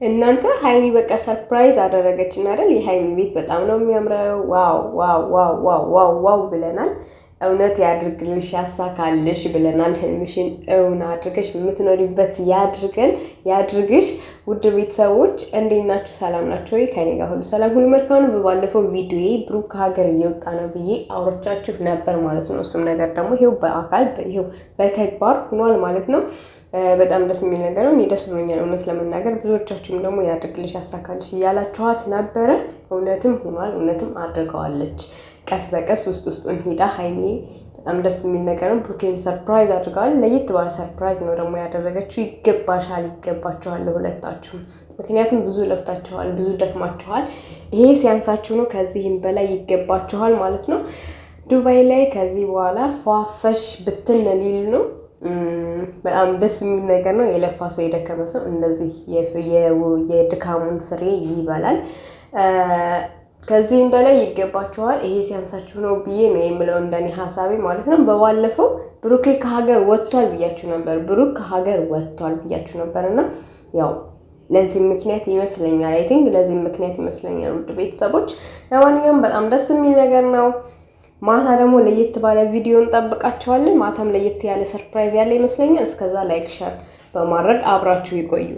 እናንተ ሃይሚ በቃ ሰርፕራይዝ አደረገችን አይደል? የሃይሚ ቤት በጣም ነው የሚያምረው። ዋው ዋው ዋው ዋው ዋው ዋው ብለናል። እውነት ያድርግልሽ ያሳካልሽ ብለናል። ህልምሽን እውን አድርገሽ የምትኖሪበት ያድርገን ያድርግሽ። ውድ ቤተሰቦች እንዴት ናችሁ? ሰላም ናችሁ ወይ? ከኔ ጋር ሁሉ ሰላም ሁሉ መልካም ነው። በባለፈው ቪዲዮዬ ብሩክ ከሀገር እየወጣ ነው ብዬ አውርቻችሁ ነበር ማለት ነው። እሱም ነገር ደግሞ ይሄው በአካል ይሄው በተግባር ሆኗል ማለት ነው። በጣም ደስ የሚል ነገር ነው። እኔ ደስ ብሎኛል እውነት ለመናገር። ብዙዎቻችሁም ደግሞ ያድርግልሽ ያሳካልሽ እያላችኋት ነበረ። እውነትም ሆኗል፣ እውነትም አድርገዋለች። ቀስ በቀስ ውስጡን ሄዳ ሃይሚ በጣም ደስ የሚል ነገር ነው። ብሩኬም ሰርፕራይዝ አድርገዋል። ለየት ባለ ሰርፕራይዝ ነው ደግሞ ያደረገችው። ይገባሻል፣ ይገባችኋል ለሁለታችሁም። ምክንያቱም ብዙ ለፍታችኋል፣ ብዙ ደክማችኋል። ይሄ ሲያንሳችሁ ነው። ከዚህም በላይ ይገባችኋል ማለት ነው። ዱባይ ላይ ከዚህ በኋላ ፏፈሽ ብትን ሊሉ ነው። በጣም ደስ የሚል ነገር ነው። የለፋ ሰው የደከመ ሰው እንደዚህ የድካሙን ፍሬ ይበላል። ከዚህም በላይ ይገባችኋል። ይሄ ሲያንሳችሁ ነው ብዬ ነው የምለው እንደኔ ሀሳቤ ማለት ነው። በባለፈው ብሩኬ ከሀገር ወጥቷል ብያችሁ ነበር። ብሩክ ከሀገር ወጥቷል ብያችሁ ነበር እና ያው ለዚህ ምክንያት ይመስለኛል ለዚህ ምክንያት ይመስለኛል ውድ ቤተሰቦች። ለማንኛውም በጣም ደስ የሚል ነገር ነው። ማታ ደግሞ ለየት ባለ ቪዲዮ እንጠብቃቸዋለን። ማታም ለየት ያለ ሰርፕራይዝ ያለ ይመስለኛል። እስከዛ ላይክ ሸር በማድረግ አብራችሁ ይቆዩ።